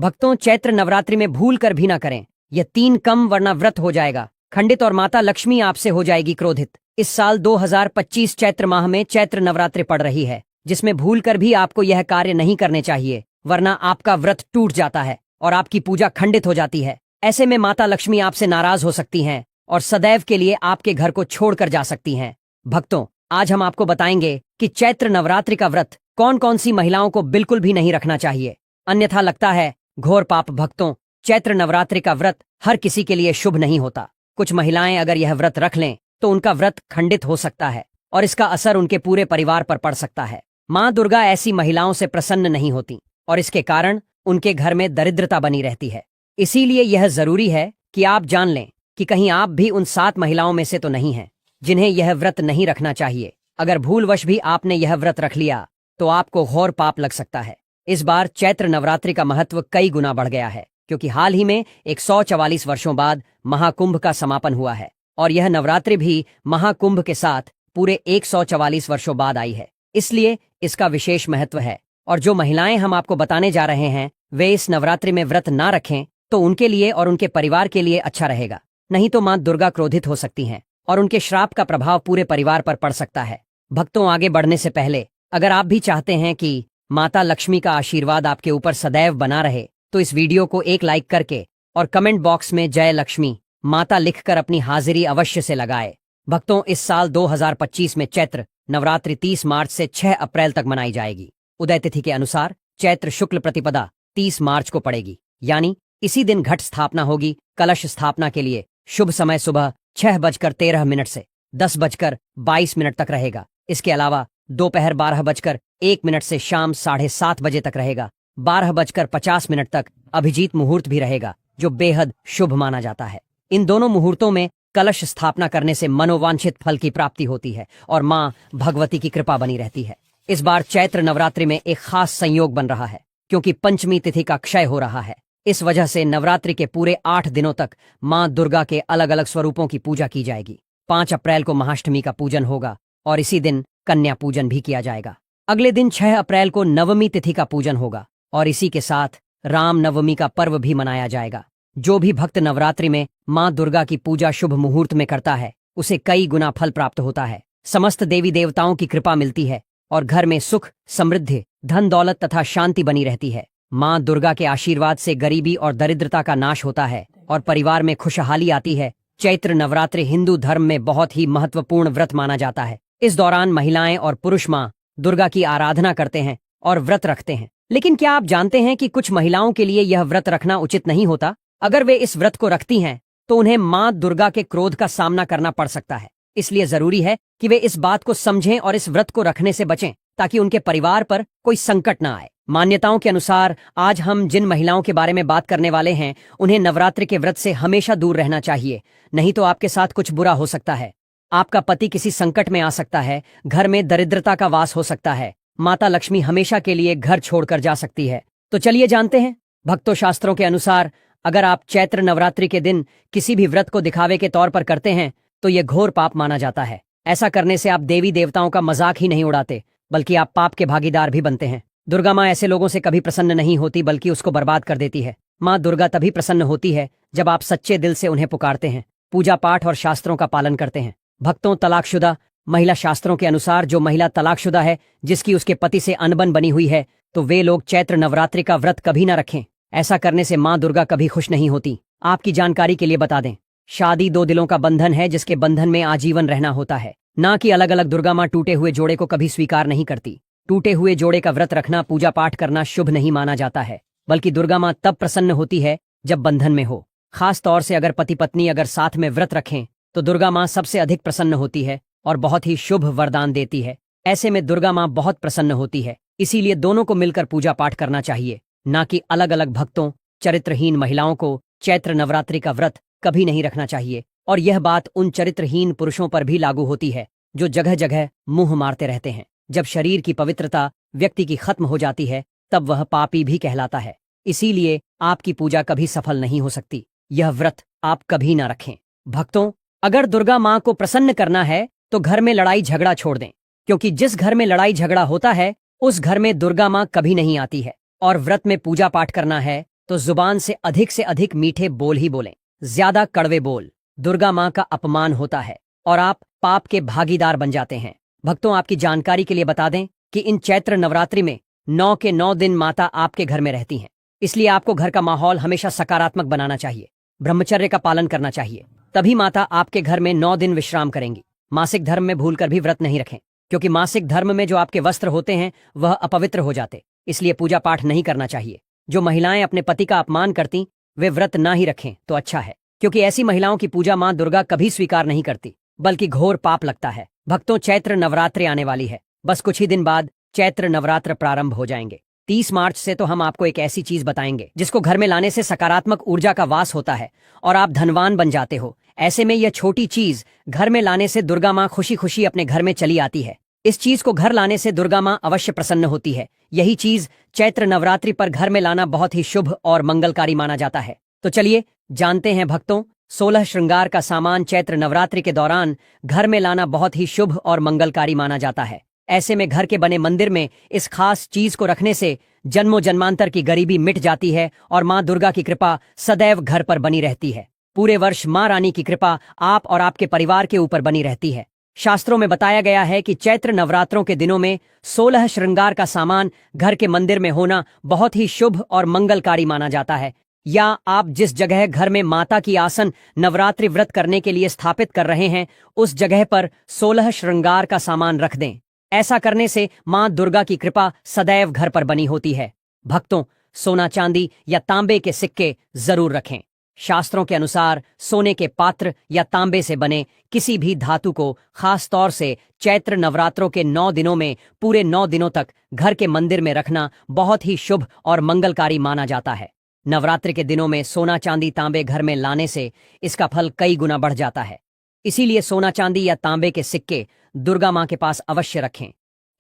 भक्तों, चैत्र नवरात्रि में भूल कर भी ना करें। यह 3 कम वरना व्रत हो जाएगा खंडित और माता लक्ष्मी आपसे हो जाएगी क्रोधित। इस साल 2025 चैत्र माह में चैत्र नवरात्रि पड़ रही है, जिसमें भूल कर भी आपको यह कार्य नहीं करने चाहिए, वरना आपका व्रत टूट जाता है और आपकी पूजा खंडित हो जाती है। ऐसे में माता लक्ष्मी आपसे नाराज हो सकती हैं और सदैव के लिए आपके घर को छोड़कर जा सकती हैं। भक्तों, आज हम आपको बताएंगे कि चैत्र नवरात्रि का व्रत कौन कौन सी महिलाओं को बिल्कुल भी नहीं रखना चाहिए, अन्यथा लगता है घोर पाप। भक्तों, चैत्र नवरात्रि का व्रत हर किसी के लिए शुभ नहीं होता। कुछ महिलाएं अगर यह व्रत रख लें तो उनका व्रत खंडित हो सकता है और इसका असर उनके पूरे परिवार पर पड़ सकता है। माँ दुर्गा ऐसी महिलाओं से प्रसन्न नहीं होती और इसके कारण उनके घर में दरिद्रता बनी रहती है। इसीलिए यह जरूरी है कि आप जान लें कि कहीं आप भी उन 7 महिलाओं में से तो नहीं हैं जिन्हें यह व्रत नहीं रखना चाहिए। अगर भूलवश भी आपने यह व्रत रख लिया तो आपको घोर पाप लग सकता है। इस बार चैत्र नवरात्रि का महत्व कई गुना बढ़ गया है, क्योंकि हाल ही में 144 वर्षों बाद महाकुंभ का समापन हुआ है और यह नवरात्रि भी महाकुंभ के साथ पूरे 144 वर्षों बाद आई है। इसलिए इसका विशेष महत्व है और जो महिलाएं हम आपको बताने जा रहे हैं वे इस नवरात्रि में व्रत ना रखें तो उनके लिए और उनके परिवार के लिए अच्छा रहेगा। नहीं तो मां दुर्गा क्रोधित हो सकती हैं और उनके श्राप का प्रभाव पूरे परिवार पर पड़ सकता है। भक्तों, आगे बढ़ने से पहले अगर आप भी चाहते हैं कि माता लक्ष्मी का आशीर्वाद आपके ऊपर सदैव बना रहे तो इस वीडियो को एक लाइक करके और कमेंट बॉक्स में जय लक्ष्मी माता लिखकर अपनी हाजिरी अवश्य से लगाए। भक्तों, इस साल 2025 में चैत्र नवरात्रि 30 मार्च से 6 अप्रैल तक मनाई जाएगी। उदय तिथि के अनुसार चैत्र शुक्ल प्रतिपदा 30 मार्च को पड़ेगी, यानी इसी दिन घट स्थापना होगी। कलश स्थापना के लिए शुभ समय सुबह 6:13 से 10:22 तक रहेगा। इसके अलावा दोपहर 12:01 से शाम 7:30 बजे तक रहेगा। 12:50 तक अभिजीत मुहूर्त भी रहेगा, जो बेहद शुभ माना जाता है। इन दोनों मुहूर्तों में कलश स्थापना करने से मनोवांछित फल की प्राप्ति होती है और मां भगवती की कृपा बनी रहती है। इस बार चैत्र नवरात्रि में एक खास संयोग बन रहा है, क्योंकि पंचमी तिथि का क्षय हो रहा है। इस वजह से नवरात्रि के पूरे 8 दिनों तक मां दुर्गा के अलग अलग स्वरूपों की पूजा की जाएगी। 5 अप्रैल को महाअष्टमी का पूजन होगा और इसी दिन कन्या पूजन भी किया जाएगा। अगले दिन 6 अप्रैल को नवमी तिथि का पूजन होगा और इसी के साथ राम नवमी का पर्व भी मनाया जाएगा। जो भी भक्त नवरात्रि में मां दुर्गा की पूजा शुभ मुहूर्त में करता है उसे कई गुना फल प्राप्त होता है। समस्त देवी देवताओं की कृपा मिलती है और घर में सुख, समृद्धि, धन दौलत तथा शांति बनी रहती है। मां दुर्गा के आशीर्वाद से गरीबी और दरिद्रता का नाश होता है और परिवार में खुशहाली आती है। चैत्र नवरात्रि हिंदू धर्म में बहुत ही महत्वपूर्ण व्रत माना जाता है। इस दौरान महिलाएं और पुरुष मां दुर्गा की आराधना करते हैं और व्रत रखते हैं। लेकिन क्या आप जानते हैं कि कुछ महिलाओं के लिए यह व्रत रखना उचित नहीं होता? अगर वे इस व्रत को रखती हैं तो उन्हें मां दुर्गा के क्रोध का सामना करना पड़ सकता है। इसलिए जरूरी है कि वे इस बात को समझें और इस व्रत को रखने से बचें, ताकि उनके परिवार पर कोई संकट न आए। मान्यताओं के अनुसार आज हम जिन महिलाओं के बारे में बात करने वाले हैं उन्हें नवरात्रि के व्रत से हमेशा दूर रहना चाहिए, नहीं तो आपके साथ कुछ बुरा हो सकता है। आपका पति किसी संकट में आ सकता है, घर में दरिद्रता का वास हो सकता है, माता लक्ष्मी हमेशा के लिए घर छोड़कर जा सकती है। तो चलिए जानते हैं। भक्तों, शास्त्रों के अनुसार अगर आप चैत्र नवरात्रि के दिन किसी भी व्रत को दिखावे के तौर पर करते हैं तो यह घोर पाप माना जाता है। ऐसा करने से आप देवी देवताओं का मजाक ही नहीं उड़ाते, बल्कि आप पाप के भागीदार भी बनते हैं। दुर्गा माँ ऐसे लोगों से कभी प्रसन्न नहीं होती, बल्कि उसको बर्बाद कर देती है। माँ दुर्गा तभी प्रसन्न होती है जब आप सच्चे दिल से उन्हें पुकारते हैं, पूजा पाठ और शास्त्रों का पालन करते हैं। भक्तों, तलाकशुदा महिला, शास्त्रों के अनुसार जो महिला तलाकशुदा है, जिसकी उसके पति से अनबन बनी हुई है, तो वे लोग चैत्र नवरात्रि का व्रत कभी न रखें। ऐसा करने से मां दुर्गा कभी खुश नहीं होती। आपकी जानकारी के लिए बता दें, शादी 2 दिलों का बंधन है, जिसके बंधन में आजीवन रहना होता है, ना कि अलग अलग। दुर्गा मां टूटे हुए जोड़े को कभी स्वीकार नहीं करती। टूटे हुए जोड़े का व्रत रखना, पूजा पाठ करना शुभ नहीं माना जाता है, बल्कि दुर्गा मां तब प्रसन्न होती है जब बंधन में हो। खास तौर से अगर पति पत्नी अगर साथ में व्रत रखें तो दुर्गा मां सबसे अधिक प्रसन्न होती है और बहुत ही शुभ वरदान देती है। ऐसे में दुर्गा मां बहुत प्रसन्न होती है। इसीलिए दोनों को मिलकर पूजा पाठ करना चाहिए, ना कि अलग अलग। भक्तों, चरित्रहीन महिलाओं को चैत्र नवरात्रि का व्रत कभी नहीं रखना चाहिए और यह बात उन चरित्रहीन पुरुषों पर भी लागू होती है जो जगह जगह मुंह मारते रहते हैं। जब शरीर की पवित्रता व्यक्ति की खत्म हो जाती है तब वह पापी भी कहलाता है। इसीलिए आपकी पूजा कभी सफल नहीं हो सकती। यह व्रत आप कभी ना रखें। भक्तों, अगर दुर्गा मां को प्रसन्न करना है तो घर में लड़ाई झगड़ा छोड़ दें, क्योंकि जिस घर में लड़ाई झगड़ा होता है उस घर में दुर्गा मां कभी नहीं आती है। और व्रत में पूजा पाठ करना है तो जुबान से अधिक मीठे बोल ही बोलें। ज्यादा कड़वे बोल दुर्गा मां का अपमान होता है और आप पाप के भागीदार बन जाते हैं। भक्तों, आपकी जानकारी के लिए बता दें कि इन चैत्र नवरात्रि में 9 के 9 दिन माता आपके घर में रहती हैं। इसलिए आपको घर का माहौल हमेशा सकारात्मक बनाना चाहिए, ब्रह्मचर्य का पालन करना चाहिए। तभी माता आपके घर में 9 दिन विश्राम करेंगी। मासिक धर्म में भूलकर भी व्रत नहीं रखें, क्योंकि मासिक धर्म में जो आपके वस्त्र होते हैं वह अपवित्र हो जाते, इसलिए पूजा पाठ नहीं करना चाहिए। जो महिलाएं अपने पति का अपमान करती वे व्रत ना ही रखें तो अच्छा है, क्योंकि ऐसी महिलाओं की पूजा मां दुर्गा कभी स्वीकार नहीं करती, बल्कि घोर पाप लगता है। भक्तों, चैत्र नवरात्रि आने वाली है। बस कुछ ही दिन बाद चैत्र नवरात्र प्रारंभ हो जाएंगे। 30 मार्च से तो हम आपको एक ऐसी चीज बताएंगे जिसको घर में लाने से सकारात्मक ऊर्जा का वास होता है और आप धनवान बन जाते हो। ऐसे में यह छोटी चीज घर में लाने से दुर्गा मां खुशी खुशी अपने घर में चली आती है। इस चीज को घर लाने से दुर्गा मां अवश्य प्रसन्न होती है। यही चीज चैत्र नवरात्रि पर घर में लाना बहुत ही शुभ और मंगलकारी माना जाता है। तो चलिए जानते हैं भक्तों, 16 श्रृंगार का सामान चैत्र नवरात्रि के दौरान घर में लाना बहुत ही शुभ और मंगलकारी माना जाता है। ऐसे में घर के बने मंदिर में इस खास चीज को रखने से जन्मों जन्मांतर की गरीबी मिट जाती है और मां दुर्गा की कृपा सदैव घर पर बनी रहती है। पूरे वर्ष मां रानी की कृपा आप और आपके परिवार के ऊपर बनी रहती है। शास्त्रों में बताया गया है कि चैत्र नवरात्रों के दिनों में 16 श्रृंगार का सामान घर के मंदिर में होना बहुत ही शुभ और मंगलकारी माना जाता है। या आप जिस जगह घर में माता की आसन नवरात्रि व्रत करने के लिए स्थापित कर रहे हैं उस जगह पर 16 श्रृंगार का सामान रख दें। ऐसा करने से मां दुर्गा की कृपा सदैव घर पर बनी होती है। भक्तों, सोना चांदी या तांबे के सिक्के जरूर रखें। शास्त्रों के अनुसार सोने के पात्र या तांबे से बने किसी भी धातु को खास तौर से चैत्र नवरात्रों के 9 दिनों में पूरे 9 दिनों तक घर के मंदिर में रखना बहुत ही शुभ और मंगलकारी माना जाता है। नवरात्रि के दिनों में सोना चांदी तांबे घर में लाने से इसका फल कई गुना बढ़ जाता है। इसीलिए सोना चांदी या तांबे के सिक्के दुर्गा मां के पास अवश्य रखें।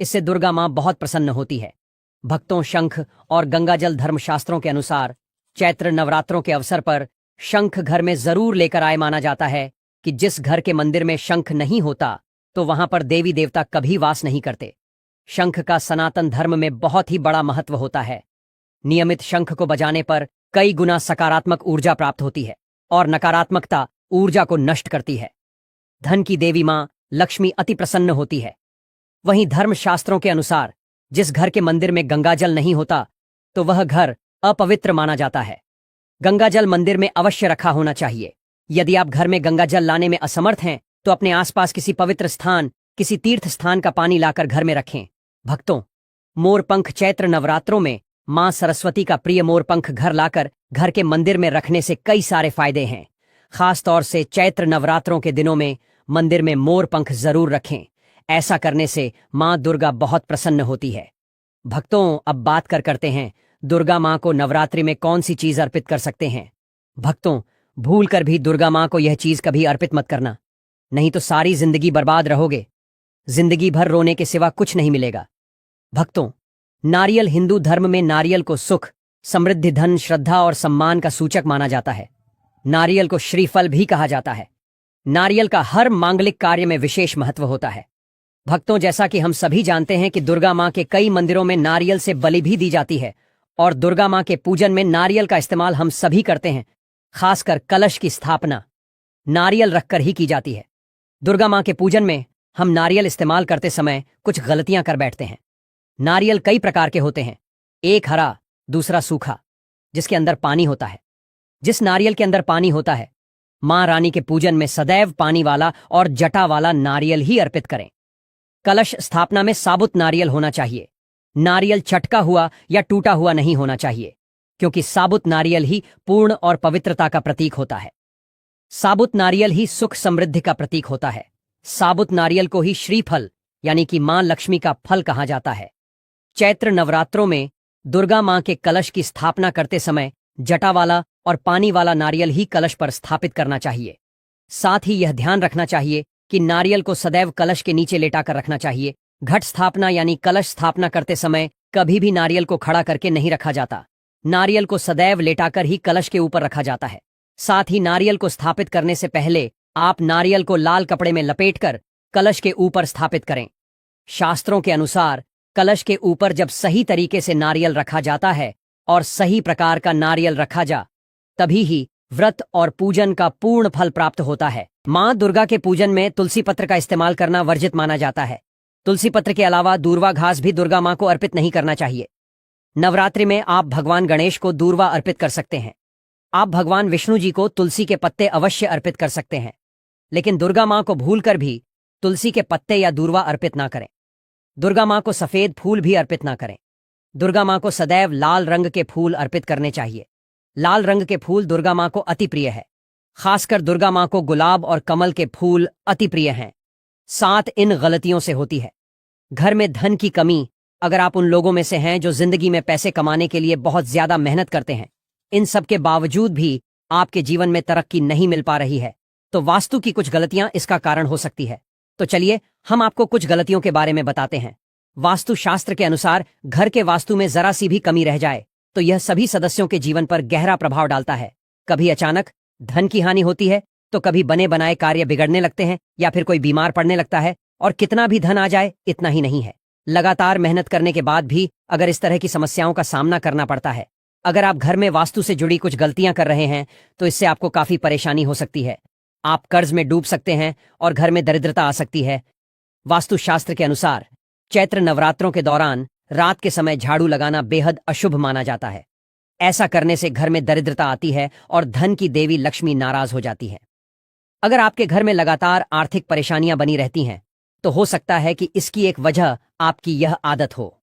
इससे दुर्गा मां बहुत प्रसन्न होती है। भक्तों, शंख और गंगाजल धर्मशास्त्रों के अनुसार चैत्र नवरात्रों के अवसर पर शंख घर में जरूर लेकर आए। माना जाता है कि जिस घर के मंदिर में शंख नहीं होता तो वहां पर देवी देवता कभी वास नहीं करते। शंख का सनातन धर्म में बहुत ही बड़ा महत्व होता है। नियमित शंख को बजाने पर कई गुना सकारात्मक ऊर्जा प्राप्त होती है और नकारात्मकता ऊर्जा को नष्ट करती है। धन की देवी मां लक्ष्मी अति प्रसन्न होती है। वहीं धर्मशास्त्रों के अनुसार जिस घर के मंदिर में गंगाजल नहीं होता तो वह घर अपवित्र माना जाता है। गंगाजल मंदिर में अवश्य रखा होना चाहिए। यदि आप घर में गंगाजल लाने में असमर्थ हैं तो अपने आसपास किसी पवित्र स्थान, किसी तीर्थ स्थान का पानी लाकर घर में रखें। भक्तों, मोरपंख चैत्र नवरात्रों में मां सरस्वती का प्रिय मोरपंख घर लाकर घर के मंदिर में रखने से कई सारे फायदे हैं। खास तौर से चैत्र नवरात्रों के दिनों में मंदिर में मोरपंख जरूर रखें। ऐसा करने से मां दुर्गा बहुत प्रसन्न होती है। भक्तों, अब बात करते हैं दुर्गा मां को नवरात्रि में कौन सी चीज अर्पित कर सकते हैं। भक्तों, भूल कर भी दुर्गा मां को यह चीज कभी अर्पित मत करना, नहीं तो सारी जिंदगी बर्बाद रहोगे। जिंदगी भर रोने के सिवा कुछ नहीं मिलेगा। भक्तों, नारियल हिंदू धर्म में नारियल को सुख, समृद्धि, धन, श्रद्धा और सम्मान का सूचक माना जाता है। नारियल को श्रीफल भी कहा जाता है। नारियल का हर मांगलिक कार्य में विशेष महत्व होता है। भक्तों, जैसा कि हम सभी जानते हैं कि दुर्गा मां के कई मंदिरों में नारियल से बलि भी दी जाती है और दुर्गा मां के पूजन में नारियल का इस्तेमाल हम सभी करते हैं। खासकर कलश की स्थापना नारियल रखकर ही की जाती है। दुर्गा मां के पूजन में हम नारियल इस्तेमाल करते समय कुछ गलतियां कर बैठते हैं। नारियल कई प्रकार के होते हैं, एक हरा, दूसरा सूखा, जिसके अंदर पानी होता है। जिस नारियल के अंदर पानी होता है, मां रानी के पूजन में सदैव पानी वाला और जटा वाला नारियल ही अर्पित करें। कलश स्थापना में साबुत नारियल होना चाहिए। नारियल चटका हुआ या टूटा हुआ नहीं होना चाहिए, क्योंकि साबुत नारियल ही पूर्ण और पवित्रता का प्रतीक होता है। साबुत नारियल ही सुख समृद्धि का प्रतीक होता है। साबुत नारियल को ही श्रीफल यानी कि मां लक्ष्मी का फल कहा जाता है। चैत्र नवरात्रों में दुर्गा मां के कलश की स्थापना करते समय जटा वाला और पानी वाला नारियल ही कलश पर स्थापित करना चाहिए। साथ ही यह ध्यान रखना चाहिए कि नारियल को सदैव कलश के नीचे लेटाकर रखना चाहिए। घट स्थापना यानी कलश स्थापना करते समय कभी भी नारियल को खड़ा करके नहीं रखा जाता। नारियल को सदैव लेटाकर ही कलश के ऊपर रखा जाता है। साथ ही नारियल को स्थापित करने से पहले आप नारियल को लाल कपड़े में लपेटकर कलश के ऊपर स्थापित करें। शास्त्रों के अनुसार कलश के ऊपर जब सही तरीके से नारियल रखा जाता है और सही प्रकार का नारियल रखा जा, तभी ही व्रत और पूजन का पूर्ण फल प्राप्त होता है। मां दुर्गा के पूजन में तुलसी पत्र का इस्तेमाल करना वर्जित माना जाता है। तुलसी पत्र के अलावा दूर्वा घास भी दुर्गा मां को अर्पित नहीं करना चाहिए। नवरात्रि में आप भगवान गणेश को दूर्वा अर्पित कर सकते हैं। आप भगवान विष्णु जी को तुलसी के पत्ते अवश्य अर्पित कर सकते हैं, लेकिन दुर्गा मां को भूलकर भी तुलसी के पत्ते या दूर्वा अर्पित ना करें। दुर्गा मां को सफेद फूल भी अर्पित ना करें। दुर्गा मां को सदैव लाल रंग के फूल अर्पित करने चाहिए। लाल रंग के फूल दुर्गा मां को अति प्रिय है। खासकर दुर्गा मां को गुलाब और कमल के फूल अति प्रिय हैं। 7 इन गलतियों से होती है घर में धन की कमी। अगर आप उन लोगों में से हैं जो जिंदगी में पैसे कमाने के लिए बहुत ज्यादा मेहनत करते हैं, इन सब के बावजूद भी आपके जीवन में तरक्की नहीं मिल पा रही है, तो वास्तु की कुछ गलतियां इसका कारण हो सकती है। तो चलिए हम आपको कुछ गलतियों के बारे में बताते हैं। वास्तु शास्त्र के अनुसार घर के वास्तु में जरा सी भी कमी रह जाए तो यह सभी सदस्यों के जीवन पर गहरा प्रभाव डालता है। कभी अचानक धन की हानि होती है, तो कभी बने बनाए कार्य बिगड़ने लगते हैं, या फिर कोई बीमार पड़ने लगता है। और कितना भी धन आ जाए इतना ही नहीं है, लगातार मेहनत करने के बाद भी अगर इस तरह की समस्याओं का सामना करना पड़ता है। अगर आप घर में वास्तु से जुड़ी कुछ गलतियां कर रहे हैं तो इससे आपको काफी परेशानी हो सकती है। आप कर्ज में डूब सकते हैं और घर में दरिद्रता आ सकती है। वास्तु शास्त्र के अनुसार चैत्र नवरात्रों के दौरान रात के समय झाड़ू लगाना बेहद अशुभ माना जाता है। ऐसा करने से घर में दरिद्रता आती है और धन की देवी लक्ष्मी नाराज हो जाती है। अगर आपके घर में लगातार आर्थिक परेशानियां बनी रहती हैं तो हो सकता है कि इसकी एक वजह आपकी यह आदत हो।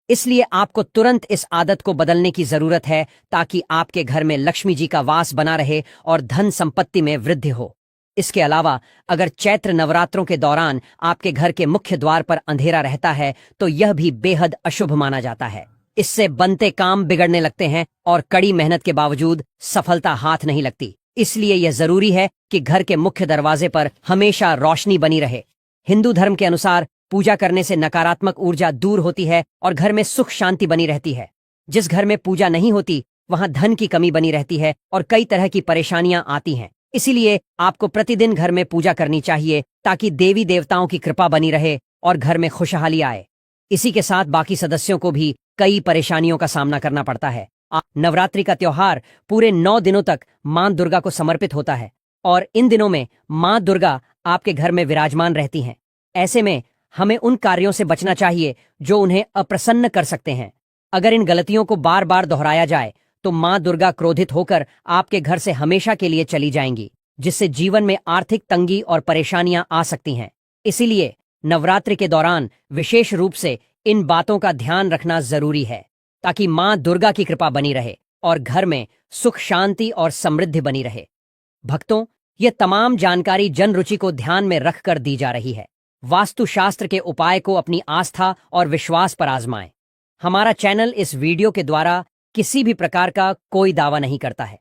इसलिए आपको तुरंत इस आदत को बदलने की जरूरत है, ताकि आपके घर में लक्ष्मी जी का वास बना रहे और धन संपत्ति में वृद्धि हो। इसके अलावा अगर चैत्र नवरात्रों के दौरान आपके घर के मुख्य द्वार पर अंधेरा रहता है तो यह भी बेहद अशुभ माना जाता है। इससे बनते काम बिगड़ने लगते हैं और कड़ी मेहनत के बावजूद सफलता हाथ नहीं लगती। इसलिए यह जरूरी है कि घर के मुख्य दरवाजे पर हमेशा रोशनी बनी रहे। हिंदू धर्म के अनुसार पूजा करने से नकारात्मक ऊर्जा दूर होती है और घर में सुख शांति बनी रहती है। जिस घर में पूजा नहीं होती वहां धन की कमी बनी रहती है और कई तरह की परेशानियां आती हैं। इसीलिए आपको प्रतिदिन घर में पूजा करनी चाहिए, ताकि देवी देवताओं की कृपा बनी रहे और घर में खुशहाली आए। इसी के साथ बाकी सदस्यों को भी कई परेशानियों का सामना करना पड़ता है। नवरात्रि का त्योहार पूरे 9 दिनों तक मां दुर्गा को समर्पित होता है और इन दिनों में मां दुर्गा आपके घर में विराजमान रहती हैं। ऐसे में हमें उन कार्यों से बचना चाहिए जो उन्हें अप्रसन्न कर सकते हैं। अगर इन गलतियों को बार बार दोहराया जाए तो मां दुर्गा क्रोधित होकर आपके घर से हमेशा के लिए चली जाएंगी, जिससे जीवन में आर्थिक तंगी और परेशानियां आ सकती हैं। इसीलिए नवरात्रि के दौरान विशेष रूप से इन बातों का ध्यान रखना जरूरी है, ताकि मां दुर्गा की कृपा बनी रहे और घर में सुख शांति और समृद्धि बनी रहे। भक्तों, ये तमाम जानकारी जन रुचि को ध्यान में रखकर दी जा रही है। वास्तुशास्त्र के उपाय को अपनी आस्था और विश्वास पर आजमाएं। हमारा चैनल इस वीडियो के द्वारा किसी भी प्रकार का कोई दावा नहीं करता है।